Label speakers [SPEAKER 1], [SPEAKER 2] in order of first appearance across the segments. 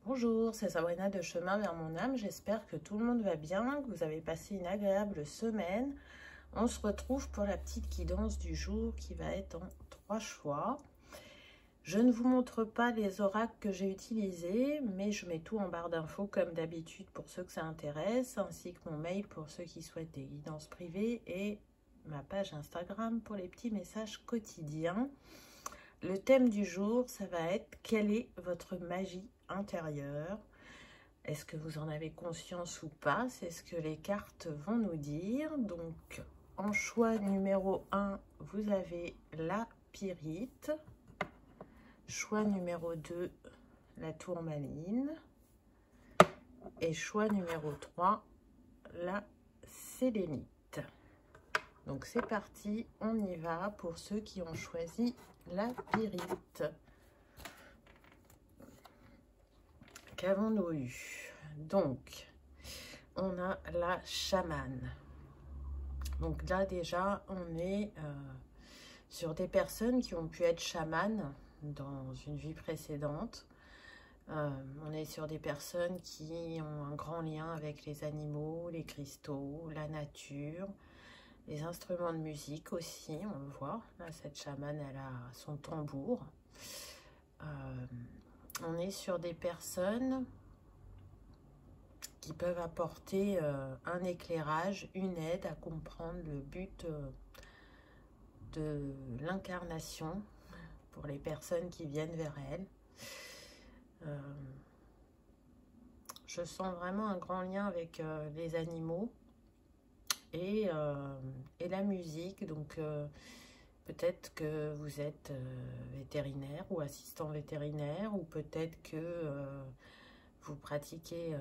[SPEAKER 1] Bonjour, c'est Sabrina de Chemin vers mon âme. J'espère que tout le monde va bien, que vous avez passé une agréable semaine. On se retrouve pour la petite guidance du jour qui va être en 3 choix. Je ne vous montre pas les oracles que j'ai utilisés, mais je mets tout en barre d'infos comme d'habitude pour ceux que ça intéresse, ainsi que mon mail pour ceux qui souhaitent des guidances privées et ma page Instagram pour les petits messages quotidiens. Le thème du jour, ça va être quelle est votre magie intérieure? Est-ce que vous en avez conscience ou pas? C'est ce que les cartes vont nous dire. Donc, en choix numéro 1, vous avez la pyrite. Choix numéro 2, la tourmaline. Et choix numéro 3, la sélénite. Donc, c'est parti, on y va pour ceux qui ont choisi la pyrite. Qu'avons-nous eu? Donc, on a la chamane. Donc là, déjà, on est sur des personnes qui ont pu être chamanes dans une vie précédente. On est sur des personnes qui ont un grand lien avec les animaux, les cristaux, la nature, les instruments de musique aussi, on le voit. Là, cette chamane, elle a son tambour. On est sur des personnes qui peuvent apporter un éclairage, une aide à comprendre le but de l'incarnation pour les personnes qui viennent vers elles. Je sens vraiment un grand lien avec les animaux et la musique. Donc, peut-être que vous êtes vétérinaire ou assistant vétérinaire, ou peut-être que vous pratiquez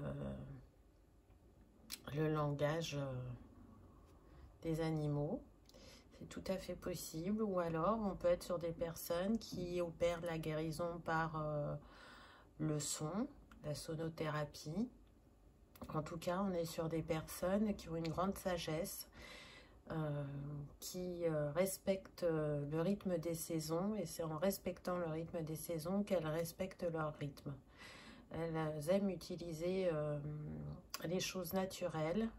[SPEAKER 1] le langage des animaux. C'est tout à fait possible. Ou alors, on peut être sur des personnes qui opèrent la guérison par le son, la sonothérapie. En tout cas, on est sur des personnes qui ont une grande sagesse, qui respectent le rythme des saisons, et c'est en respectant le rythme des saisons qu'elles respectent leur rythme. Elles aiment utiliser les choses naturelles.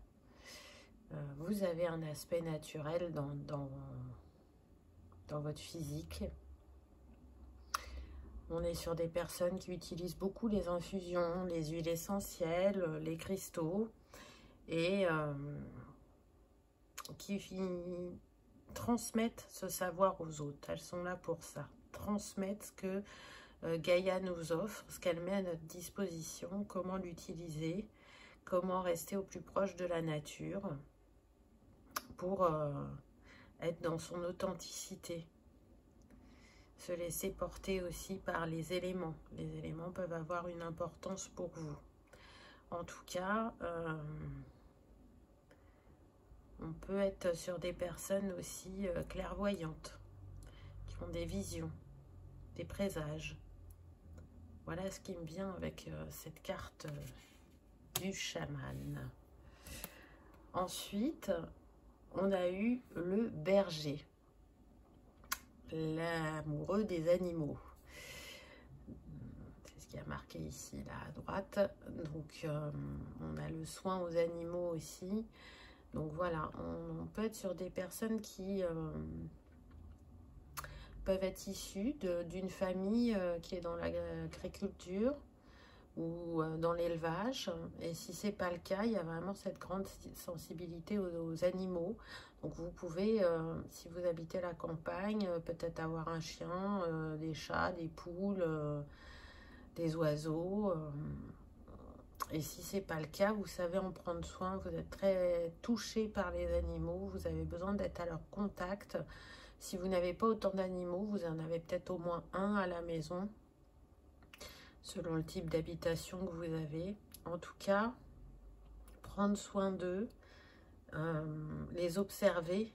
[SPEAKER 1] Vous avez un aspect naturel dans votre physique. On est sur des personnes qui utilisent beaucoup les infusions, les huiles essentielles, les cristaux, et qui transmettent ce savoir aux autres. Elles sont là pour ça, transmettre ce que Gaïa nous offre, ce qu'elle met à notre disposition, comment l'utiliser, comment rester au plus proche de la nature pour être dans son authenticité. Se laisser porter aussi par les éléments. Les éléments peuvent avoir une importance pour vous. En tout cas, on peut être sur des personnes aussi clairvoyantes, qui ont des visions, des présages. Voilà ce qui me vient avec cette carte du chaman. Ensuite, on a eu le berger, l'amoureux des animaux. C'est ce qui a marqué ici, là, à droite. Donc, on a le soin aux animaux aussi. Donc, voilà, on peut être sur des personnes qui peuvent être issues d'une famille qui est dans l'agriculture ou dans l'élevage. Et si c'est pas le cas, il y a vraiment cette grande sensibilité aux animaux. Donc vous pouvez, si vous habitez la campagne, peut-être avoir un chien, des chats, des poules, des oiseaux. Et si c'est pas le cas, vous savez en prendre soin, vous êtes très touché par les animaux, vous avez besoin d'être à leur contact. Si vous n'avez pas autant d'animaux, vous en avez peut-être au moins un à la maison, selon le type d'habitation que vous avez. En tout cas, prendre soin d'eux, les observer,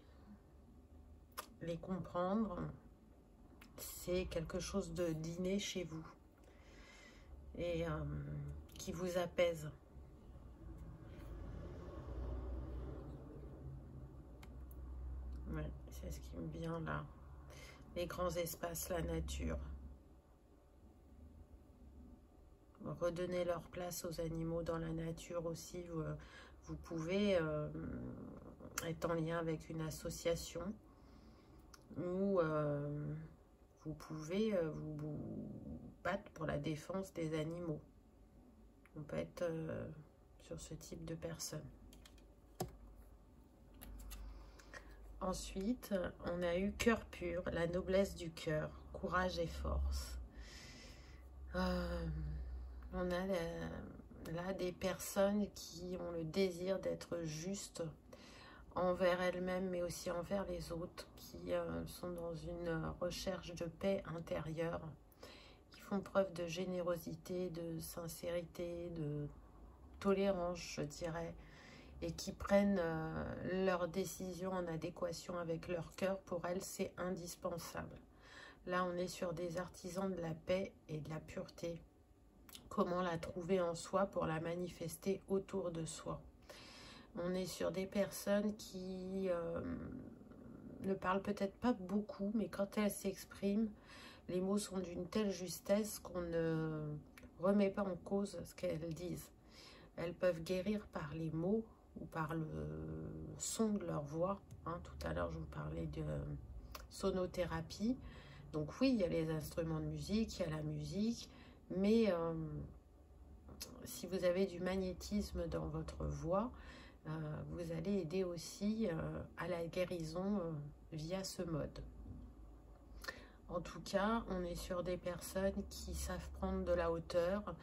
[SPEAKER 1] les comprendre, c'est quelque chose d'inné chez vous et qui vous apaise. Ouais, c'est ce qui me vient là. Les grands espaces, la nature. redonner leur place aux animaux dans la nature aussi. Vous pouvez être en lien avec une association ou vous pouvez vous battre pour la défense des animaux. On peut être sur ce type de personne. Ensuite, on a eu cœur pur, la noblesse du cœur, courage et force. On a là des personnes qui ont le désir d'être justes envers elles-mêmes, mais aussi envers les autres, qui sont dans une recherche de paix intérieure, qui font preuve de générosité, de sincérité, de tolérance, je dirais, et qui prennent leurs décisions en adéquation avec leur cœur. Pour elles, c'est indispensable. Là, on est sur des artisans de la paix et de la pureté. Comment la trouver en soi pour la manifester autour de soi. On est sur des personnes qui ne parlent peut-être pas beaucoup, mais quand elles s'expriment, les mots sont d'une telle justesse qu'on ne remet pas en cause ce qu'elles disent. Elles peuvent guérir par les mots ou par le son de leur voix. Tout à l'heure, je vous parlais de sonothérapie. Donc oui, il y a les instruments de musique, il y a la musique, mais si vous avez du magnétisme dans votre voix, vous allez aider aussi à la guérison via ce mode. En tout cas, on est sur des personnes qui savent prendre de la hauteur,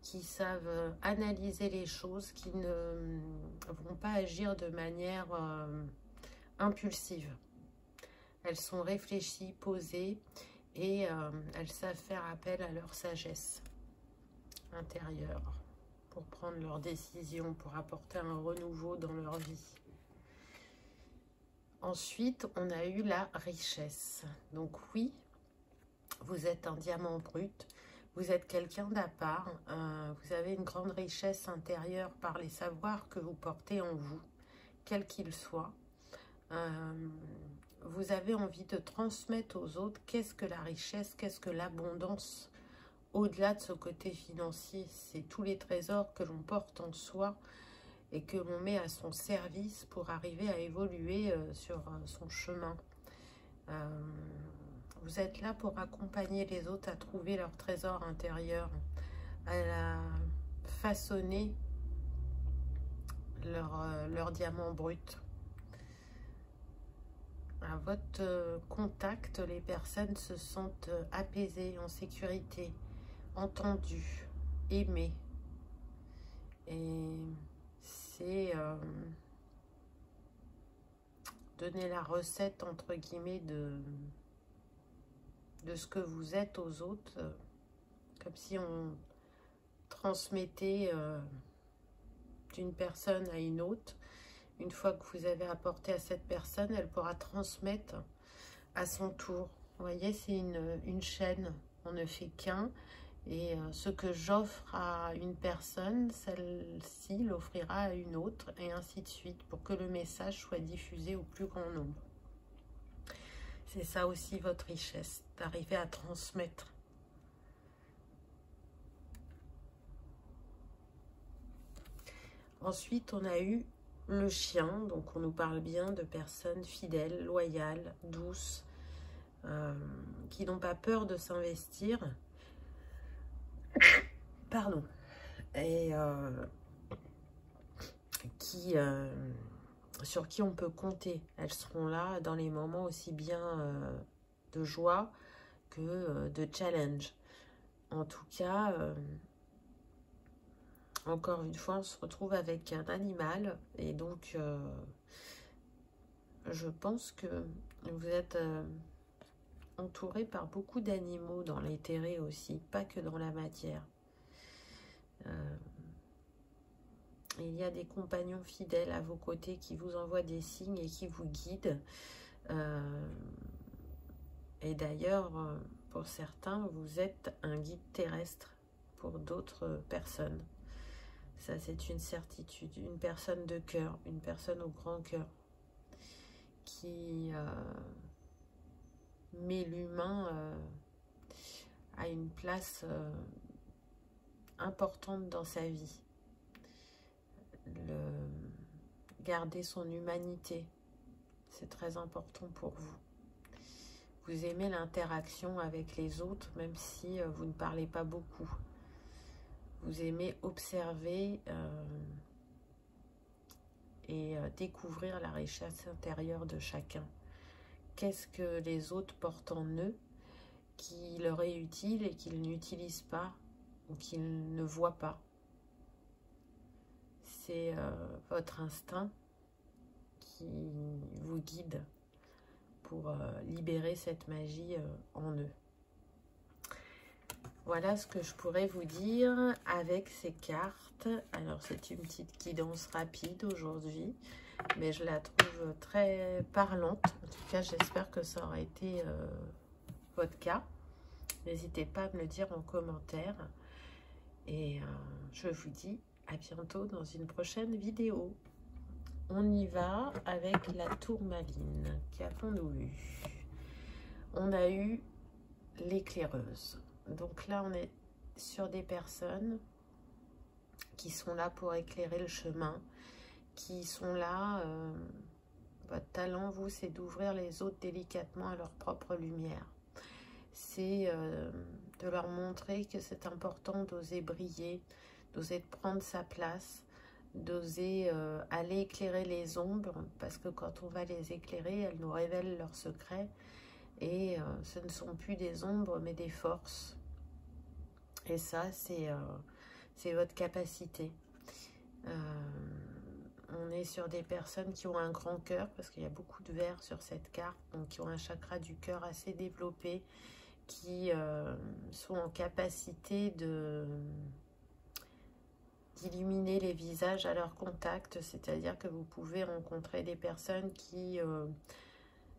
[SPEAKER 1] qui savent analyser les choses, qui ne vont pas agir de manière impulsive. Elles sont réfléchies, posées, et elles savent faire appel à leur sagesse intérieure pour prendre leurs décisions, pour apporter un renouveau dans leur vie. Ensuite, on a eu la richesse. Donc oui, vous êtes un diamant brut, vous êtes quelqu'un d'à part, vous avez une grande richesse intérieure par les savoirs que vous portez en vous, quels qu'ils soient. Vous avez envie de transmettre aux autres qu'est-ce que la richesse, qu'est-ce que l'abondance. Au-delà de ce côté financier, c'est tous les trésors que l'on porte en soi et que l'on met à son service pour arriver à évoluer sur son chemin. Vous êtes là pour accompagner les autres à trouver leur trésor intérieur, à la façonner leur diamant brut. À votre contact, les personnes se sentent apaisées, en sécurité, entendues, aimées. Et c'est donner la recette, entre guillemets, de ce que vous êtes aux autres, comme si on transmettait d'une personne à une autre. Une fois que vous avez apporté à cette personne, elle pourra transmettre à son tour. Vous voyez, c'est une chaîne, on ne fait qu'un. Et ce que j'offre à une personne, celle-ci l'offrira à une autre, et ainsi de suite, pour que le message soit diffusé au plus grand nombre. C'est ça aussi votre richesse, d'arriver à transmettre. Ensuite, on a eu le chien, donc on nous parle bien de personnes fidèles, loyales, douces, qui n'ont pas peur de s'investir. Pardon. Et sur qui on peut compter. Elles seront là dans les moments aussi bien de joie que de challenge. En tout cas, encore une fois, on se retrouve avec un animal. Et donc, je pense que vous êtes entouré par beaucoup d'animaux dans l'éthéré aussi, pas que dans la matière. Il y a des compagnons fidèles à vos côtés qui vous envoient des signes et qui vous guident. Et d'ailleurs, pour certains, vous êtes un guide terrestre pour d'autres personnes. Ça, c'est une certitude. Une personne de cœur, une personne au grand cœur qui met l'humain à une place importante dans sa vie. Garder son humanité, c'est très important pour vous. Vous aimez l'interaction avec les autres, même si vous ne parlez pas beaucoup. Vous aimez observer et découvrir la richesse intérieure de chacun. Qu'est-ce que les autres portent en eux qui leur est utile et qu'ils n'utilisent pas ou qu'ils ne voient pas. C'est votre instinct qui vous guide pour libérer cette magie en eux. Voilà ce que je pourrais vous dire avec ces cartes. Alors, c'est une petite guidance rapide aujourd'hui, mais je la trouve très parlante. En tout cas, j'espère que ça aura été votre cas. N'hésitez pas à me le dire en commentaire. Et je vous dis à bientôt dans une prochaine vidéo. On y va avec la tourmaline. Qu'avons-nous eu? On a eu l'éclaireuse. Donc là, on est sur des personnes qui sont là pour éclairer le chemin, qui sont là, votre talent, vous, c'est d'ouvrir les autres délicatement à leur propre lumière. C'est de leur montrer que c'est important d'oser briller, d'oser prendre sa place, d'oser aller éclairer les ombres, parce que quand on va les éclairer, elles nous révèlent leurs secrets, et ce ne sont plus des ombres, mais des forces. Et ça, c'est votre capacité. On est sur des personnes qui ont un grand cœur, parce qu'il y a beaucoup de vert sur cette carte, donc qui ont un chakra du cœur assez développé, qui sont en capacité d'illuminer les visages à leur contact, c'est-à-dire que vous pouvez rencontrer des personnes qui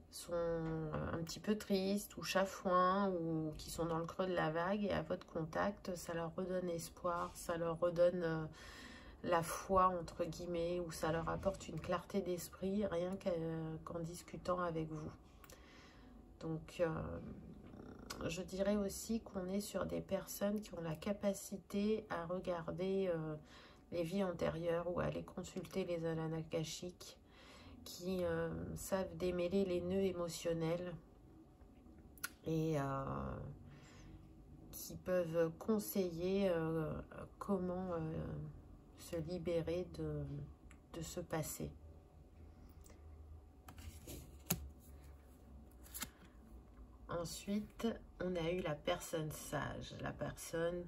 [SPEAKER 1] sont un petit peu tristes ou chafouins ou qui sont dans le creux de la vague, et à votre contact, ça leur redonne espoir, ça leur redonne la foi, entre guillemets, ou ça leur apporte une clarté d'esprit, rien qu'en discutant avec vous. Donc, je dirais aussi qu'on est sur des personnes qui ont la capacité à regarder les vies antérieures ou à aller consulter les annales akashiques, qui savent démêler les nœuds émotionnels et qui peuvent conseiller comment se libérer de ce passé. Ensuite, on a eu la personne sage, la personne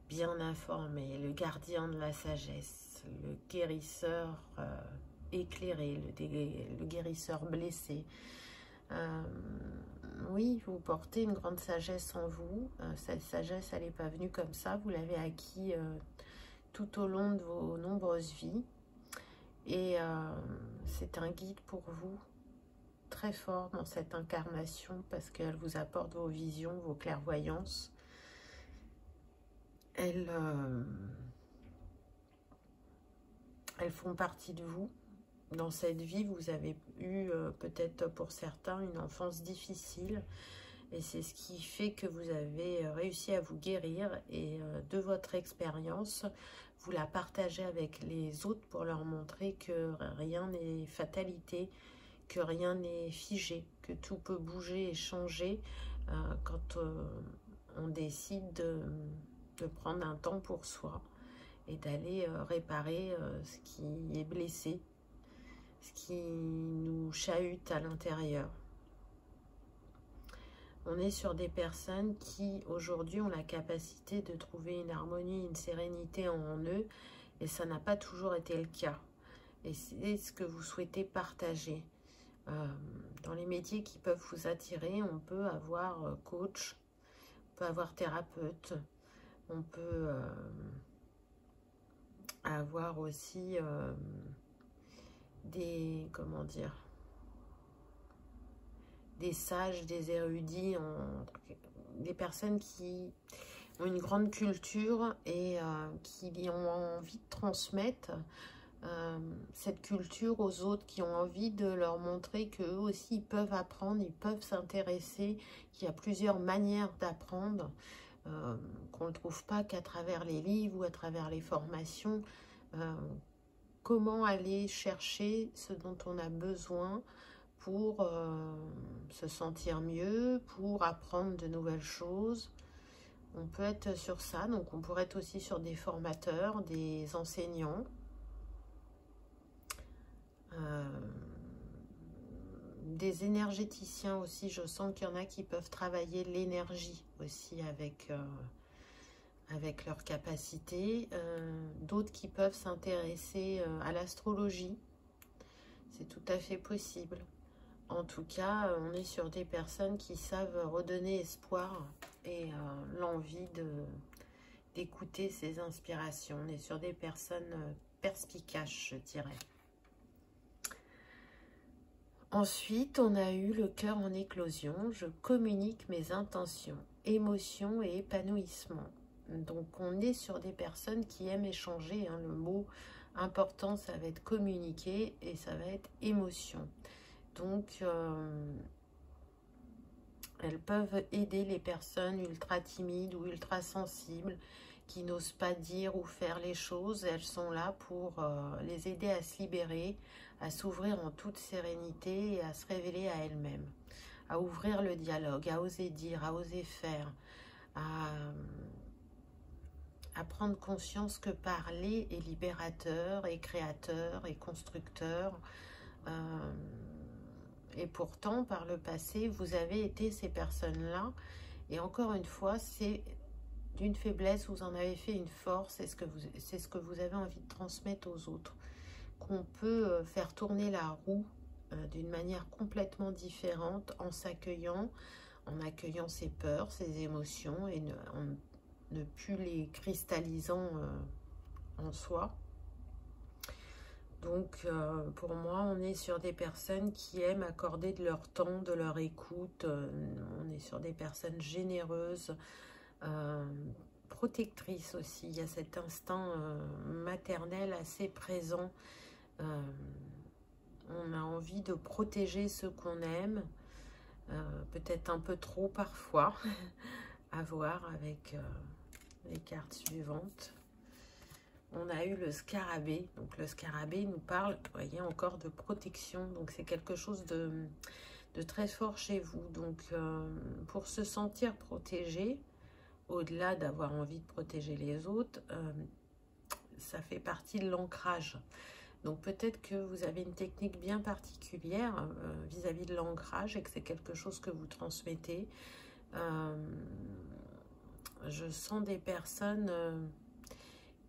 [SPEAKER 1] bien informée, le gardien de la sagesse, le guérisseur éclairé, le guérisseur blessé. Oui, vous portez une grande sagesse en vous. Cette sagesse, elle n'est pas venue comme ça. Vous l'avez acquis tout au long de vos nombreuses vies. Et c'est un guide pour vous très fort dans cette incarnation, parce qu'elle vous apporte vos visions, vos clairvoyances. Elles font partie de vous. Dans cette vie, vous avez eu peut-être pour certains une enfance difficile, et c'est ce qui fait que vous avez réussi à vous guérir, et de votre expérience, vous la partagez avec les autres pour leur montrer que rien n'est fatalité, que rien n'est figé, que tout peut bouger et changer quand on décide de prendre un temps pour soi et d'aller réparer ce qui est blessé, ce qui nous chahute à l'intérieur. On est sur des personnes qui aujourd'hui ont la capacité de trouver une harmonie, une sérénité en eux, et ça n'a pas toujours été le cas. Et c'est ce que vous souhaitez partager. Dans les métiers qui peuvent vous attirer, on peut avoir coach, on peut avoir thérapeute, on peut avoir aussi des, comment dire, des sages, des érudits, des personnes qui ont une grande culture et qui ont envie de transmettre cette culture aux autres, qui ont envie de leur montrer qu'eux aussi ils peuvent apprendre, ils peuvent s'intéresser, qu'il y a plusieurs manières d'apprendre, qu'on ne trouve pas qu'à travers les livres ou à travers les formations. Comment aller chercher ce dont on a besoin pour se sentir mieux, pour apprendre de nouvelles choses. On peut être sur ça, donc on pourrait être aussi sur des formateurs, des enseignants. Des énergéticiens aussi, je sens qu'il y en a qui peuvent travailler l'énergie aussi avec leur capacité. D'autres qui peuvent s'intéresser à l'astrologie, c'est tout à fait possible. En tout cas, on est sur des personnes qui savent redonner espoir et l'envie d'écouter ces inspirations. On est sur des personnes perspicaces, je dirais. Ensuite, on a eu le cœur en éclosion. Je communique mes intentions, émotions et épanouissement. Donc, on est sur des personnes qui aiment échanger. Hein. Le mot important, ça va être communiquer et ça va être émotion. Donc, elles peuvent aider les personnes ultra timides ou ultra sensibles qui n'osent pas dire ou faire les choses. Elles sont là pour les aider à se libérer, à s'ouvrir en toute sérénité et à se révéler à elles-mêmes, à ouvrir le dialogue, à oser dire, à oser faire, à prendre conscience que parler est libérateur, et créateur, et constructeur. Et pourtant, par le passé, vous avez été ces personnes-là. Et encore une fois, c'est d'une faiblesse, vous en avez fait une force. C'est ce que vous avez envie de transmettre aux autres. Qu'on peut faire tourner la roue d'une manière complètement différente en s'accueillant, en accueillant ses peurs, ses émotions et ne plus les cristallisant en soi. Donc, pour moi, on est sur des personnes qui aiment accorder de leur temps, de leur écoute. On est sur des personnes généreuses, protectrices aussi. Il y a cet instinct maternel assez présent. On a envie de protéger ceux qu'on aime, peut-être un peu trop parfois, à voir avec les cartes suivantes. On a eu le scarabée. Donc le scarabée nous parle, vous voyez, encore de protection. Donc c'est quelque chose de très fort chez vous. Donc pour se sentir protégé, au-delà d'avoir envie de protéger les autres, ça fait partie de l'ancrage. Donc peut-être que vous avez une technique bien particulière vis-à-vis de l'ancrage et que c'est quelque chose que vous transmettez. Je sens des personnes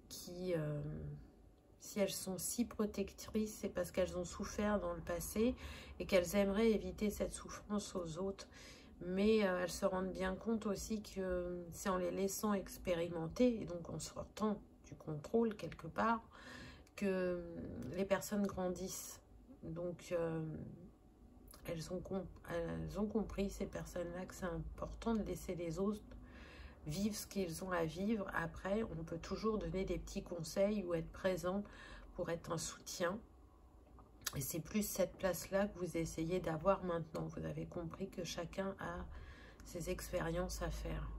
[SPEAKER 1] qui, si elles sont si protectrices, c'est parce qu'elles ont souffert dans le passé et qu'elles aimeraient éviter cette souffrance aux autres. Mais elles se rendent bien compte aussi que c'est en les laissant expérimenter, et donc en sortant du contrôle quelque part, que les personnes grandissent. Donc elles ont compris, ces personnes-là, que c'est important de laisser les autres vivre ce qu'ils ont à vivre. Après, on peut toujours donner des petits conseils ou être présent pour être un soutien. Et c'est plus cette place-là que vous essayez d'avoir maintenant. Vous avez compris que chacun a ses expériences à faire.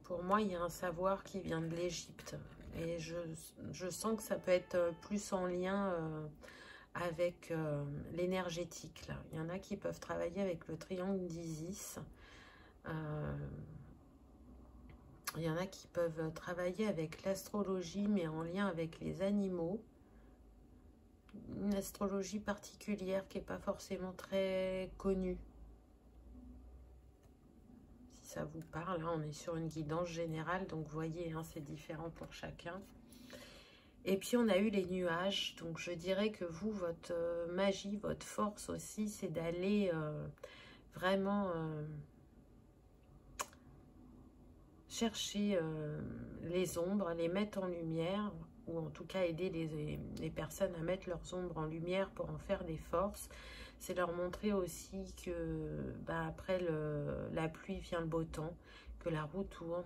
[SPEAKER 1] Pour moi, il y a un savoir qui vient de l'Égypte. Et je sens que ça peut être plus en lien avec l'énergétique. Il y en a qui peuvent travailler avec le triangle d'Isis. Il y en a qui peuvent travailler avec l'astrologie, mais en lien avec les animaux. Une astrologie particulière qui n'est pas forcément très connue. Si ça vous parle, hein, on est sur une guidance générale, donc vous voyez, hein, c'est différent pour chacun. Et puis on a eu les nuages, donc je dirais que vous, votre magie, votre force aussi, c'est d'aller vraiment chercher les ombres, les mettre en lumière, ou en tout cas aider les personnes à mettre leurs ombres en lumière pour en faire des forces. C'est leur montrer aussi que après la pluie vient le beau temps, que la roue tourne,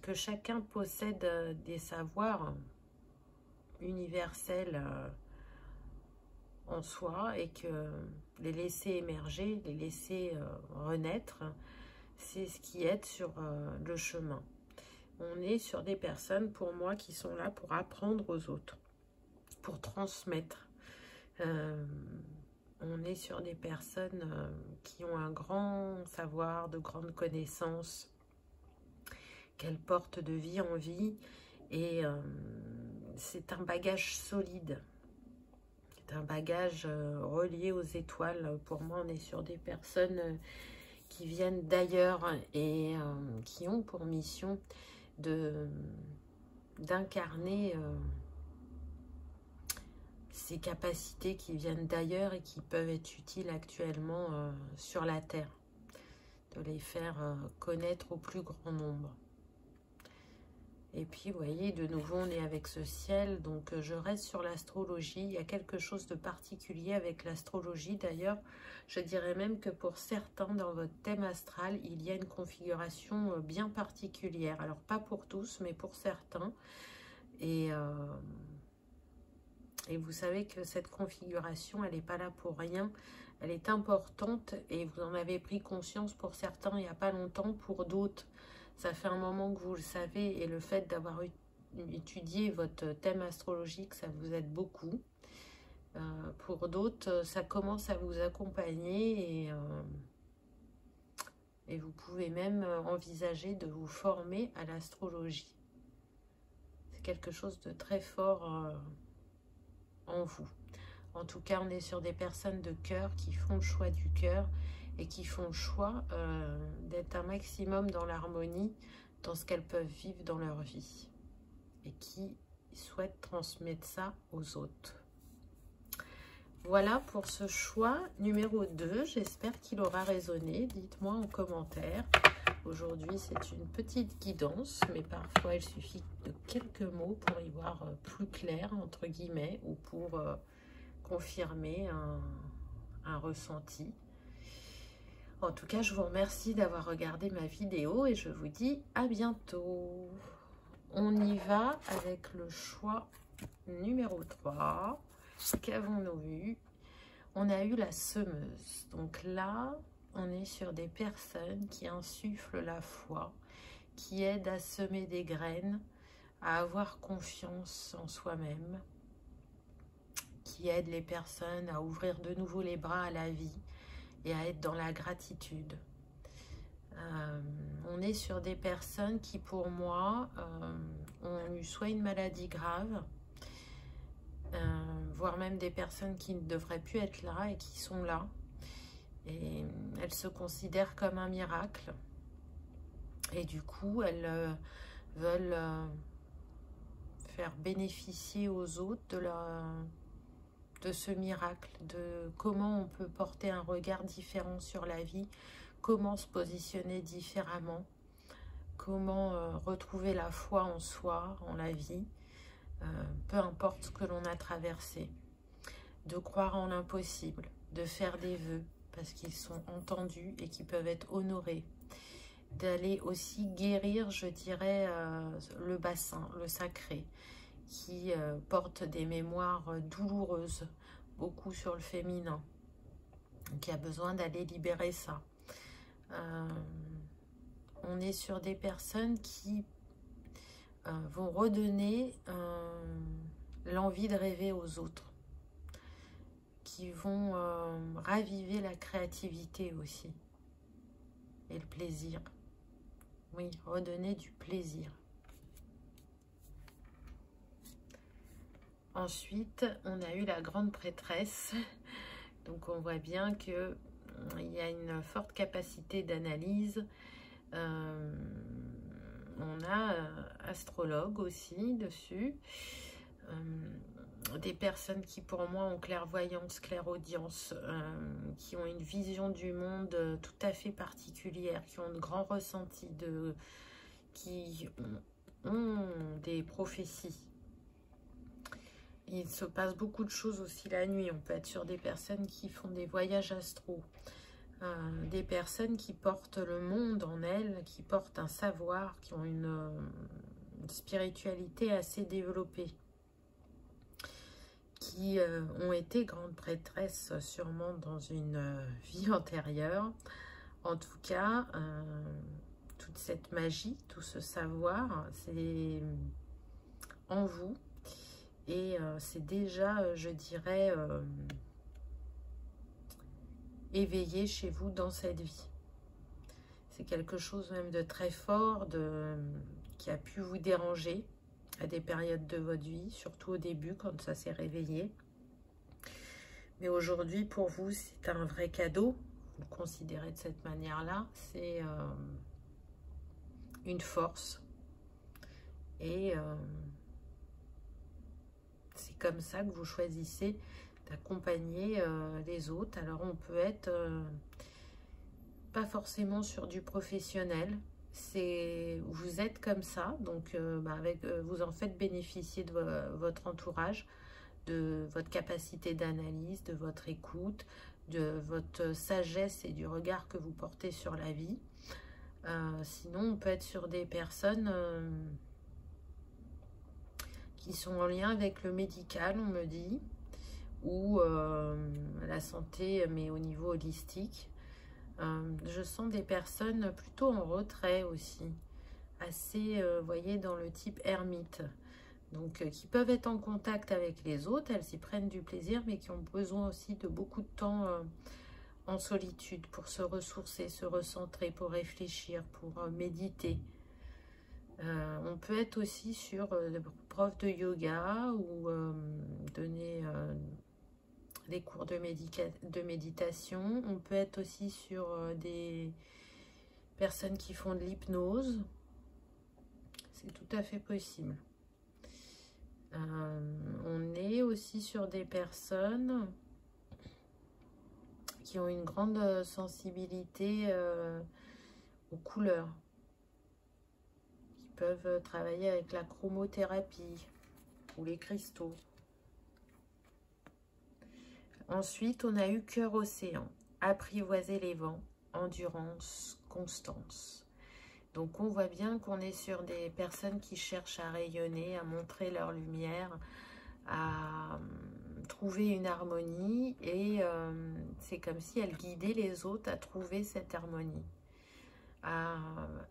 [SPEAKER 1] que chacun possède des savoirs universels en soi, et que les laisser émerger, les laisser renaître, c'est ce qui aide sur le chemin. On est sur des personnes, pour moi, qui sont là pour apprendre aux autres, pour transmettre. On est sur des personnes qui ont un grand savoir, de grandes connaissances, qu'elles portent de vie en vie. Et c'est un bagage solide. C'est un bagage relié aux étoiles. Pour moi, on est sur des personnes qui viennent d'ailleurs et qui ont pour mission d'incarner ces capacités qui viennent d'ailleurs et qui peuvent être utiles actuellement sur la Terre, de les faire connaître au plus grand nombre. Et puis, vous voyez, de nouveau, on est avec ce ciel, donc je reste sur l'astrologie. Il y a quelque chose de particulier avec l'astrologie. D'ailleurs, je dirais même que pour certains, dans votre thème astral, il y a une configuration bien particulière. Alors, pas pour tous, mais pour certains. Et vous savez que cette configuration, elle n'est pas là pour rien. Elle est importante et vous en avez pris conscience pour certains il n'y a pas longtemps. Pour d'autres, ça fait un moment que vous le savez et le fait d'avoir étudié votre thème astrologique, ça vous aide beaucoup. Pour d'autres, ça commence à vous accompagner et vous pouvez même envisager de vous former à l'astrologie. C'est quelque chose de très fort en vous. En tout cas, on est sur des personnes de cœur qui font le choix du cœur et qui font le choix d'être un maximum dans l'harmonie, dans ce qu'elles peuvent vivre dans leur vie et qui souhaitent transmettre ça aux autres. Voilà pour ce choix numéro 2. J'espère qu'il aura résonné. Dites-moi en commentaire. Aujourd'hui, c'est une petite guidance, mais parfois, il suffit de quelques mots pour y voir plus clair, entre guillemets, ou pour confirmer un ressenti. En tout cas, je vous remercie d'avoir regardé ma vidéo et je vous dis à bientôt. On y va avec le choix numéro 3. Qu'avons-nous eu? On a eu la semeuse. Donc là, on est sur des personnes qui insufflent la foi, qui aident à semer des graines, à avoir confiance en soi-même, qui aident les personnes à ouvrir de nouveau les bras à la vie et à être dans la gratitude. On est sur des personnes qui, pour moi, ont eu soit une maladie grave, voire même des personnes qui ne devraient plus être là et qui sont là. Et elles se considèrent comme un miracle. Et du coup, elles veulent faire bénéficier aux autres de ce miracle, de comment on peut porter un regard différent sur la vie, comment se positionner différemment, comment retrouver la foi en soi, en la vie, peu importe ce que l'on a traversé, de croire en l'impossible, de faire des vœux parce qu'ils sont entendus et qui peuvent être honorés, d'aller aussi guérir, je dirais, le bassin, le sacré, qui porte des mémoires douloureuses, beaucoup sur le féminin, qui a besoin d'aller libérer ça. On est sur des personnes qui vont redonner l'envie de rêver aux autres, qui vont raviver la créativité aussi, et le plaisir. Oui, redonner du plaisir. Ensuite, on a eu la grande prêtresse. Donc, on voit bien qu'il y a une forte capacité d'analyse. On a astrologue aussi dessus. Des personnes qui, pour moi, ont clairvoyance, clairaudience, qui ont une vision du monde tout à fait particulière, qui ont de grands ressentis, qui ont des prophéties. Il se passe beaucoup de choses aussi la nuit. On peut être sur des personnes qui font des voyages astraux, des personnes qui portent le monde en elles, qui portent un savoir, qui ont une spiritualité assez développée, qui ont été grandes prêtresses sûrement dans une vie antérieure. En tout cas, toute cette magie, tout ce savoir, c'est en vous. Et c'est déjà, je dirais, éveillé chez vous dans cette vie. C'est quelque chose même de très fort, qui a pu vous déranger à des périodes de votre vie, surtout au début quand ça s'est réveillé. Mais aujourd'hui, pour vous, c'est un vrai cadeau. Vous le considérez de cette manière-là. C'est une force. Et c'est comme ça que vous choisissez d'accompagner les autres. Alors, on peut être pas forcément sur du professionnel. Vous êtes comme ça. Donc, vous en faites bénéficier de votre entourage, de votre capacité d'analyse, de votre écoute, de votre sagesse et du regard que vous portez sur la vie. Sinon, on peut être sur des personnes qui sont en lien avec le médical, on me dit, ou la santé, mais au niveau holistique. Je sens des personnes plutôt en retrait aussi, assez, vous voyez, dans le type ermite. Donc, qui peuvent être en contact avec les autres, elles y prennent du plaisir, mais qui ont besoin aussi de beaucoup de temps en solitude pour se ressourcer, se recentrer, pour réfléchir, pour méditer. On peut être aussi sur profs de yoga ou donner des cours de méditation. On peut être aussi sur des personnes qui font de l'hypnose. C'est tout à fait possible. On est aussi sur des personnes qui ont une grande sensibilité aux couleurs, qui peuvent travailler avec la chromothérapie ou les cristaux. Ensuite, on a eu cœur océan, apprivoiser les vents, endurance, constance. Donc, on voit bien qu'on est sur des personnes qui cherchent à rayonner, à montrer leur lumière, à trouver une harmonie. Et c'est comme si elles guidaient les autres à trouver cette harmonie, à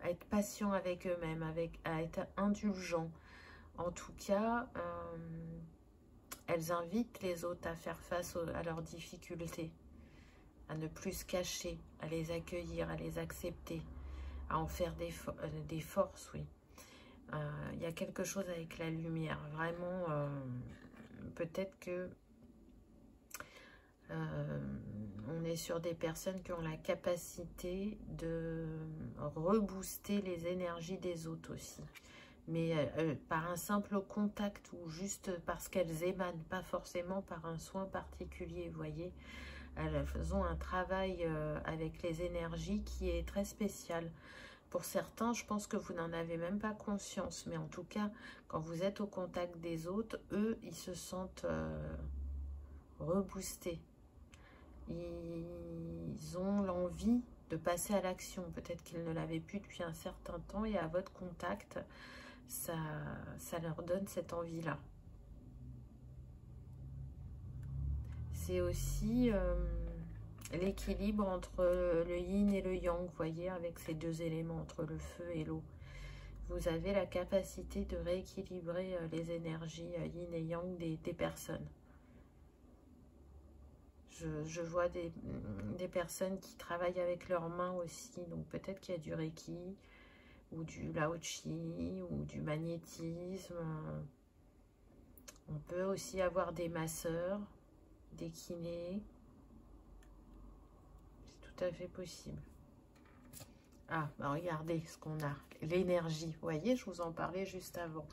[SPEAKER 1] être patient avec eux-mêmes, à être indulgents. En tout cas, elles invitent les autres à faire face à leurs difficultés, à ne plus se cacher, à les accueillir, à les accepter, à en faire des forces, oui. Il y a quelque chose avec la lumière. Vraiment, peut-être que on est sur des personnes qui ont la capacité de rebooster les énergies des autres aussi. Mais par un simple contact ou juste parce qu'elles émanent, pas forcément par un soin particulier, vous voyez. Elles font un travail avec les énergies qui est très spécial. Pour certains, je pense que vous n'en avez même pas conscience, mais en tout cas, quand vous êtes au contact des autres, eux, ils se sentent reboostés. Ils ont l'envie de passer à l'action. Peut-être qu'ils ne l'avaient plus depuis un certain temps, et à votre contact, ça leur donne cette envie-là. C'est aussi l'équilibre entre le yin et le yang, vous voyez, avec ces deux éléments, entre le feu et l'eau. Vous avez la capacité de rééquilibrer les énergies yin et yang des personnes. Je vois des personnes qui travaillent avec leurs mains aussi, donc peut-être qu'il y a du reiki, ou du lao chi, ou du magnétisme. On peut aussi avoir des masseurs, des kinés. C'est tout à fait possible. Ah, bah regardez ce qu'on a, l'énergie. Vous voyez, je vous en parlais juste avant.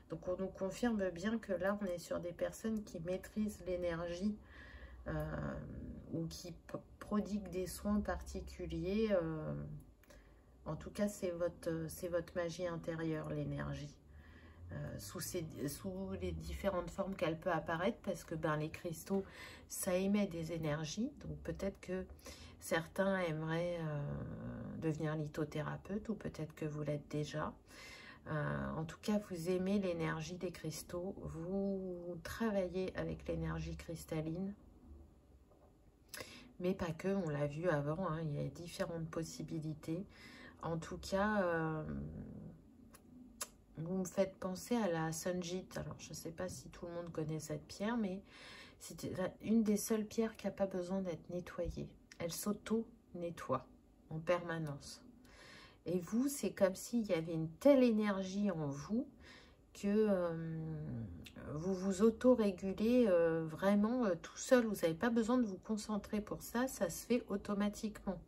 [SPEAKER 1] Donc, on nous confirme bien que là, on est sur des personnes qui maîtrisent l'énergie ou qui prodiguent des soins particuliers. En tout cas, c'est votre magie intérieure, l'énergie. Sous les différentes formes qu'elle peut apparaître, parce que les cristaux, ça émet des énergies. Donc, peut-être que certains aimeraient devenir lithothérapeute, ou peut-être que vous l'êtes déjà. En tout cas, vous aimez l'énergie des cristaux. Vous travaillez avec l'énergie cristalline. Mais pas que, on l'a vu avant, hein, il y a différentes possibilités. En tout cas, vous me faites penser à la Sunjit. Alors, je ne sais pas si tout le monde connaît cette pierre, mais c'est une des seules pierres qui n'a pas besoin d'être nettoyée. Elle s'auto-nettoie en permanence. Et vous, c'est comme s'il y avait une telle énergie en vous que vous vous auto-régulez vraiment tout seul. Vous n'avez pas besoin de vous concentrer pour ça, ça se fait automatiquement.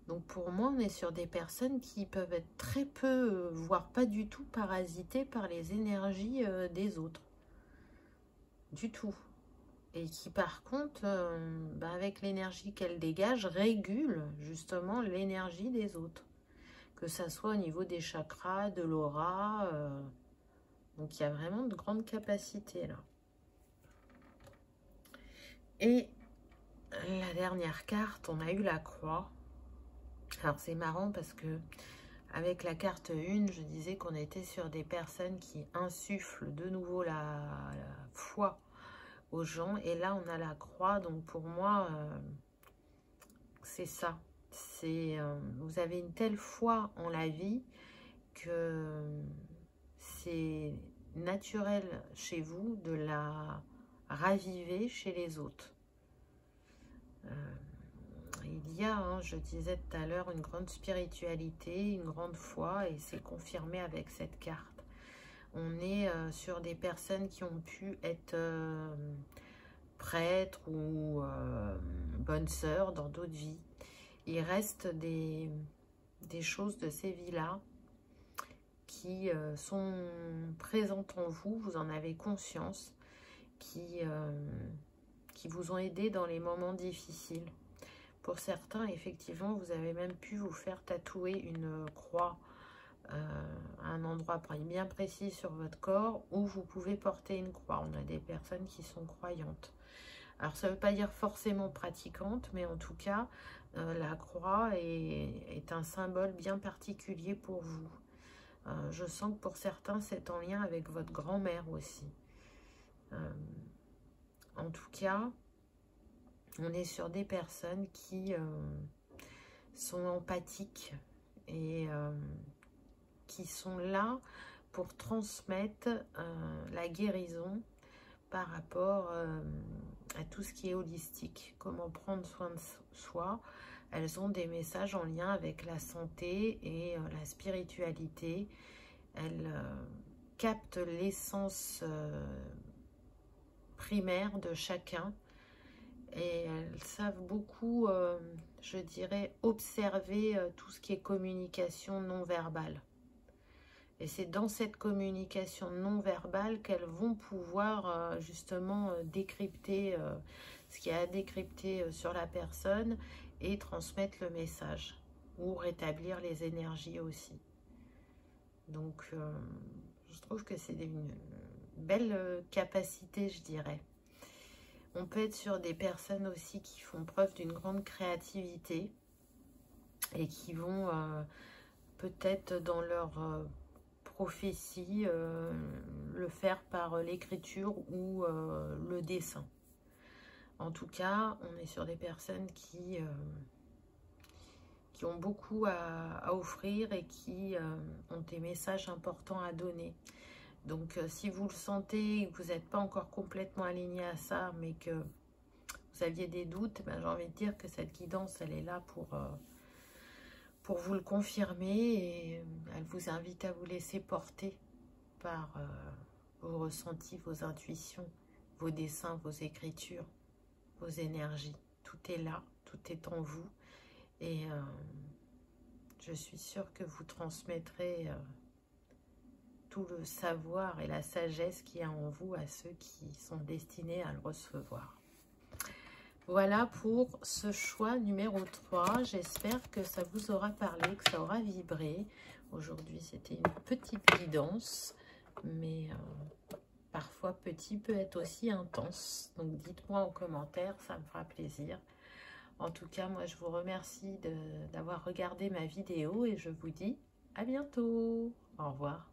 [SPEAKER 1] Donc pour moi, on est sur des personnes qui peuvent être très peu, voire pas du tout parasitées par les énergies des autres. Du tout. Et qui par contre, avec l'énergie qu'elle dégage, régule justement l'énergie des autres. Que ça soit au niveau des chakras, de l'aura. Donc il y a vraiment de grandes capacités là. Et la dernière carte, on a eu la croix. Alors c'est marrant parce que avec la carte 1, je disais qu'on était sur des personnes qui insufflent de nouveau la foi aux gens. Et là, on a la croix. Donc pour moi, c'est ça. Vous avez une telle foi en la vie que c'est naturel chez vous de la raviver chez les autres. Il y a, hein, je disais tout à l'heure, une grande spiritualité, une grande foi, et c'est confirmé avec cette carte. On est sur des personnes qui ont pu être prêtres ou bonnes sœurs dans d'autres vies. Il reste des choses de ces vies-là qui sont présentes en vous, vous en avez conscience, qui vous ont aidé dans les moments difficiles. Pour certains, effectivement, vous avez même pu vous faire tatouer une croix à un endroit bien précis sur votre corps où vous pouvez porter une croix. On a des personnes qui sont croyantes. Alors, ça ne veut pas dire forcément pratiquante, mais en tout cas, la croix est un symbole bien particulier pour vous. Je sens que pour certains, c'est en lien avec votre grand-mère aussi. En tout cas, on est sur des personnes qui sont empathiques et qui sont là pour transmettre la guérison par rapport à tout ce qui est holistique. Comment prendre soin de soi. Elles ont des messages en lien avec la santé et la spiritualité. Elles captent l'essence primaire de chacun. Et elles savent beaucoup, je dirais, observer tout ce qui est communication non verbale. Et c'est dans cette communication non verbale qu'elles vont pouvoir justement décrypter ce qu'il y a à décrypter sur la personne et transmettre le message ou rétablir les énergies aussi. Donc, je trouve que c'est une belle capacité, je dirais. On peut être sur des personnes aussi qui font preuve d'une grande créativité et qui vont peut-être dans leur prophétie le faire par l'écriture ou le dessin. En tout cas, on est sur des personnes qui ont beaucoup à offrir et qui ont des messages importants à donner. Donc, si vous le sentez et que vous n'êtes pas encore complètement aligné à ça, mais que vous aviez des doutes, ben, j'ai envie de dire que cette guidance, elle est là pour vous le confirmer. Et elle vous invite à vous laisser porter par vos ressentis, vos intuitions, vos dessins, vos écritures, vos énergies. Tout est là, tout est en vous. Et je suis sûre que vous transmettrez tout le savoir et la sagesse qu'il y a en vous à ceux qui sont destinés à le recevoir. Voilà pour ce choix numéro 3. J'espère que ça vous aura parlé, que ça aura vibré. Aujourd'hui, c'était une petite guidance, mais parfois petit peut être aussi intense. Donc, dites-moi en commentaire, ça me fera plaisir. En tout cas, moi, je vous remercie d'avoir regardé ma vidéo et je vous dis à bientôt. Au revoir.